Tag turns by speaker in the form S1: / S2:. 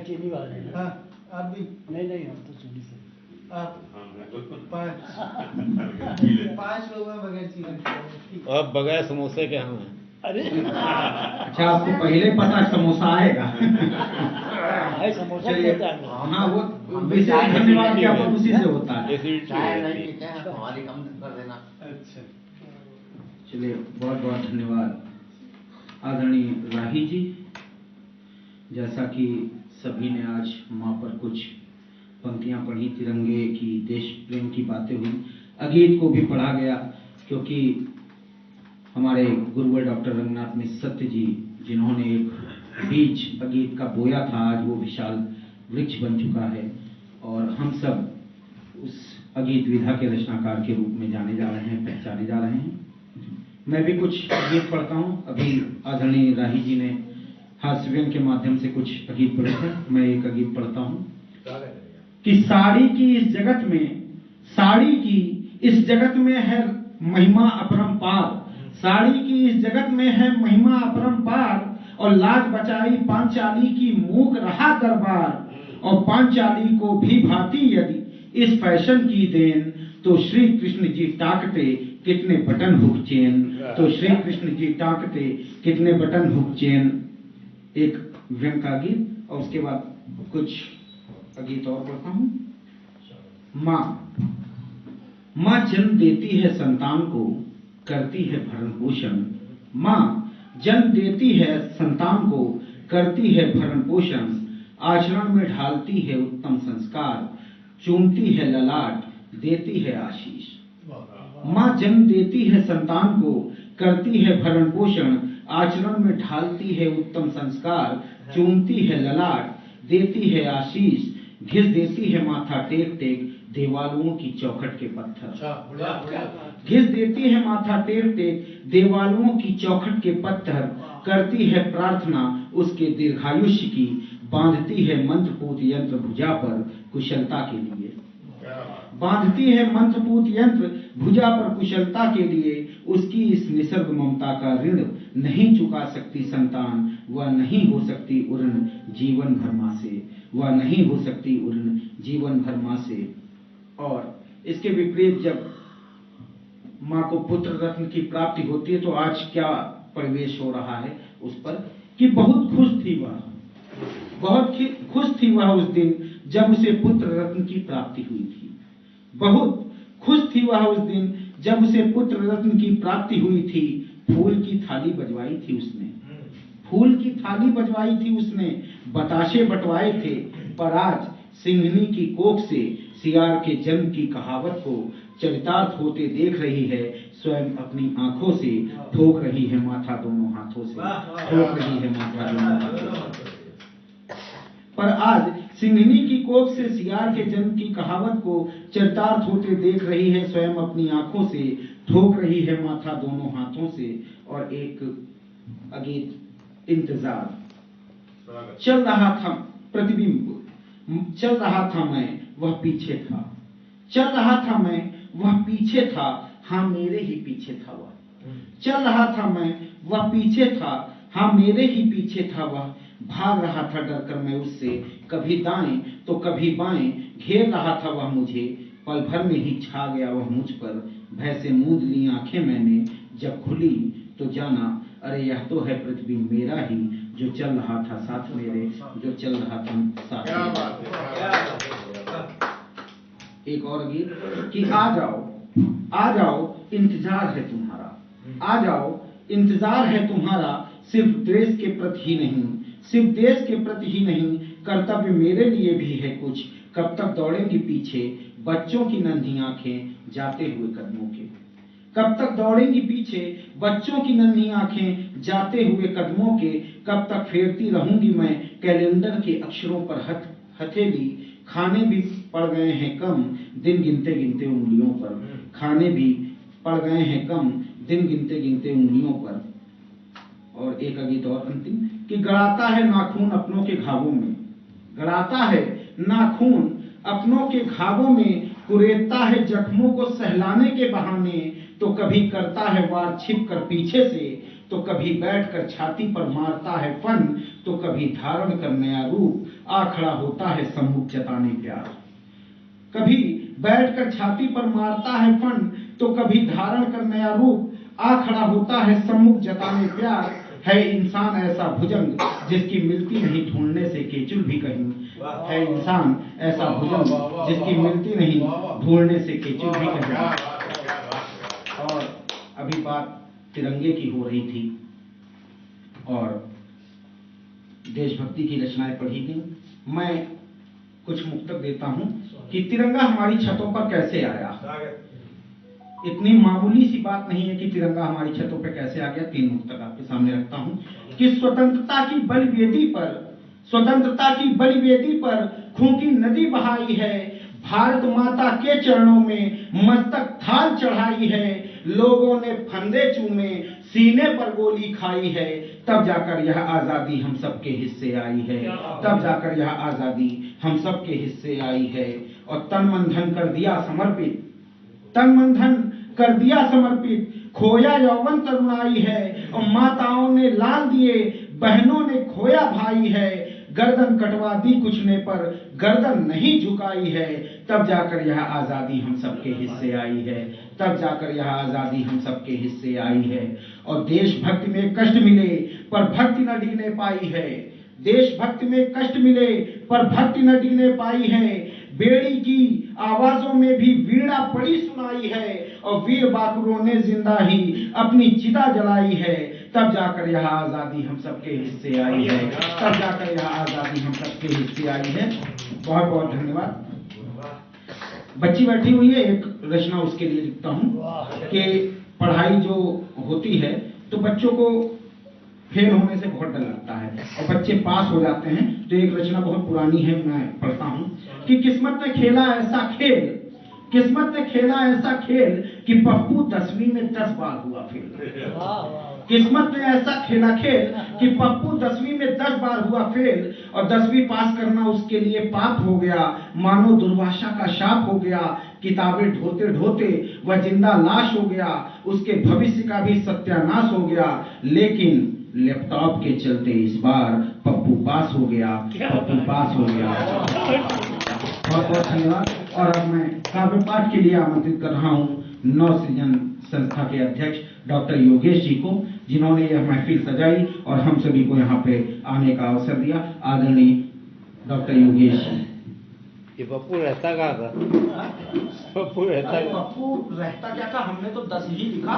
S1: चीनी वाले हैं।
S2: हाँ, आप भी
S1: नहीं हम तो चीनी से।
S2: आप 5 लोग हैं बगैर चीनी।
S3: और बगैर समोसे के हम हैं।
S1: अरे
S4: अच्छा, आपको पहले पता समोसा आएगा?
S1: भाई समोसा
S4: चलिए,
S1: देता है।
S4: हाँ, वो विशेष धन्यवाद ज्ञापन उसी से होता है।
S3: चाय नहीं पीते हैं,
S5: हमारी कम कर देना।
S2: अच्छा,
S4: चलिए, बहुत बहुत धन्यवाद आदरणीय राही जी। जैसा कि सभी ने आज माँ पर कुछ पंक्तियां पढ़ी, तिरंगे की, देश प्रेम की बातें हुई, अगीत को भी पढ़ा गया, क्योंकि हमारे गुरुवर डॉक्टर रंगनाथ मिश्र सत्य जी जिन्होंने एक बीज अगीत का बोया था, आज वो विशाल वृक्ष बन चुका है और हम सब उस अगीत विधा के रचनाकार के रूप में जाने जा रहे हैं, पहचाने जा रहे हैं। मैं भी कुछ गीत पढ़ता हूँ। अभी आदरणीय राही जी ने हास्यव्यंग के माध्यम से कुछ अगीत पढ़े थे, मैं एक अगीत पढ़ता हूँ कि साड़ी की इस जगत में है महिमा अपरंपार, साड़ी की इस जगत में है महिमा अपरंपार, और लाज बचाई पांचाली की मूक रहा दरबार, और पांचाली को भी भाती यदि इस फैशन की देन, तो श्री कृष्ण जी ताकते कितने बटन हुक चेन, तो श्री कृष्ण जी ताकते कितने बटन हुक चेन। एक व्यंग का गीत और उसके बाद कुछ गीत और पढ़ता हूं। माँ जन्म देती है संतान को, करती है भरण पोषण, माँ जन्म देती है संतान को, करती है भरण पोषण, आचरण में ढालती है उत्तम संस्कार, चूमती है ललाट, देती है आशीष। माँ जन्म देती है संतान को, करती है भरण पोषण, आचरण में ढालती है उत्तम संस्कार, चूमती है ललाट, देती है आशीष, घिस देती है माथा टेक टेक देवालुओं की चौखट के पत्थर, घिस देती है माथा टेक टेक देवालुओं की चौखट के पत्थर, करती है प्रार्थना उसके दीर्घायुष्य की, बांधती है मंत्रपूत यंत्र भुजा पर कुशलता के लिए, बांधती है मंत्रपूत यंत्र भुजा पर कुशलता के लिए, उसकी इस निसर्ग ममता का ऋण नहीं चुका सकती संतान, वह नहीं हो सकती उर्ण जीवन भर मां से, वह नहीं हो सकती उर्ण जीवन भर मां से। और इसके विपरीत जब मां को पुत्र रत्न की प्राप्ति होती है तो आज क्या परिवेश हो रहा है उस पर कि बहुत खुश थी वह उस दिन जब उसे पुत्र रत्न की प्राप्ति हुई थी, बहुत खुश थी वह उस दिन जब उसे पुत्र रत्न की प्राप्ति हुई थी। फूल की थाली बजवाई थी उसने, फूल की थाली बजवाई थी उसने, बताशे बंटवाए थे, पर आज सिंहनी की कोख से सियार के जन्म की कहावत को चरितार्थ होते देख रही है, स्वयं अपनी आंखों से ठोक रही है माथा दोनों हाथों से, ठोक रही है माथा दोनों हाथों से। पर आज सिंहनी की कोख से सियार के जन्म की कहावत को चरितार्थ होते देख रही है, स्वयं अपनी आंखों से ठोक रही है माथा दोनों हाथों से। और एक अगीत इंतजार। चल रहा था प्रतिबिंब, चल रहा था मैं वह पीछे था, चल रहा था मैं वह पीछे था, हाँ मेरे ही पीछे था वह, चल रहा था मैं वह पीछे था, हाँ मेरे ही पीछे था वह, भाग रहा था डर कर मैं उससे, कभी दाएं तो कभी बाएं, घेर रहा था वह मुझे, पल भर में ही छा गया वह मुझ पर, भय से मूंद ली आंखें मैंने, जब खुली तो जाना अरे यह तो है प्रतिबिंब मेरा ही, जो चल रहा था साथ मेरे, जो चल रहा था साथ मेरे। एक और गीत कि आ जाओ इंतजार है तुम्हारा, आ जाओ इंतजार है तुम्हारा, सिर्फ देश के प्रति ही नहीं, सिर्फ देश के प्रति ही नहीं, कर्तव्य मेरे लिए भी है कुछ, कब तक दौड़ेंगी पीछे बच्चों की नन्ही आंखें जाते हुए कदमों के, कब तक दौड़ेंगी पीछे बच्चों की नन्ही आंखें जाते हुए कदमों के, कब तक फेरती रहूंगी मैं कैलेंडर के अक्षरों पर हथेली, खाने भी पड़ गए हैं कम दिन गिनते गिनते उंगलियों पर, खाने भी पड़ गए हैं कम दिन गिनते गिनते उंगलियों पर। और एक गीत और अंतिम कि गड़ाता है नाखून अपनों के घावों में, गड़ाता है नाखून अपनों के घावों में, कुरेदता है जख्मों को सहलाने के बहाने, तो कभी करता है वार छिप कर पीछे से, तो कभी बैठकर छाती पर मारता है फन, तो कभी धारण कर नया रूप आ खड़ा होता है सम्मुख जताने प्यार। कभी बैठकर छाती पर मारता है फन, तो कभी धारण कर नया रूप आ खड़ा होता है सम्मुख जताने प्यार। है इंसान ऐसा भुजंग जिसकी मिलती नहीं ढूंढने से केचुल भी कहीं, है इंसान ऐसा भुजंग जिसकी मिलती नहीं ढूंढने से केचुल भी कहीं। और अभी बात तिरंगे की हो रही थी और देशभक्ति की रचनाएं पढ़ी गई। मैं कुछ मुक्तक देता हूं कि तिरंगा हमारी छतों पर कैसे आया। इतनी मामूली सी बात नहीं है कि तिरंगा हमारी छतों पर कैसे आ गया। 3 मुक्तक आपके सामने रखता हूं कि स्वतंत्रता की बलिवेदी पर खून की नदी बहाई है, भारत माता के चरणों में मस्तक थाल चढ़ाई है, लोगों ने फंदे चूमे सीने पर गोली खाई है, तब जाकर यह आजादी हम सबके हिस्से आई है, तब जाकर यह आजादी हम सबके हिस्से आई है। और तन मन धन कर दिया समर्पित, तन मन धन कर दिया समर्पित, खोया यौवन तरुणाई है, और माताओं ने लाल दिए, बहनों ने खोया भाई है, गर्दन कटवा दी कुछ ने पर गर्दन नहीं झुकाई है, तब जाकर यह आजादी हम सबके हिस्से आई है, तब जाकर यह आजादी हम सबके हिस्से आई है। और देशभक्ति में कष्ट मिले पर भक्ति न डिगने पाई है, देशभक्ति में कष्ट मिले पर भक्ति न डिगने पाई है, बेड़ी की आवाजों में भी वीणा पड़ी सुनाई है, और वीर बाकुरों ने जिंदा ही अपनी चिता जलाई है, तब जाकर यह आजादी हम सबके हिस्से आई है, तब जाकर यह आजादी हम सबके हिस्से आई है। बहुत बहुत धन्यवाद। बच्ची बैठी हुई है, एक रचना उसके लिए लिखता हूँ कि पढ़ाई जो होती है तो बच्चों को फेल होने से बहुत डर लगता है और बच्चे पास हो जाते हैं। तो एक रचना बहुत पुरानी है, मैं पढ़ता हूँ कि किस्मत ने खेला ऐसा खेल, किस्मत ने खेला ऐसा खेल कि पप्पू 10वीं में 10 बार हुआ फेल। किस्मत ने ऐसा खेला खेल कि पप्पू 10वीं में 10 बार हुआ फेल, और 10वीं पास करना उसके लिए पाप हो गया, मानो दुर्वासा का शाप हो गया। किताबें ढोते ढोते वह जिंदा लाश हो गया, उसके भविष्य का भी सत्यानाश हो गया, लेकिन लैपटॉप के चलते इस बार पप्पू पास हो गया, पप्पू पास हो गया। बहुत बहुत धन्यवाद। और अब मैं काव्य पाठ के लिए आमंत्रित कर रहा हूँ नवसृजन संस्था के अध्यक्ष डॉक्टर योगेश जी को, जिन्होंने यह महफिल सजाई और हम सभी को यहाँ पे आने का अवसर दिया। आदरणीय डॉक्टर योगेश जी।
S3: ये पप्पू रहता कहाँ था? पप्पू रहता
S4: पप्पू रहता क्या था, हमने तो 10 ही लिखा।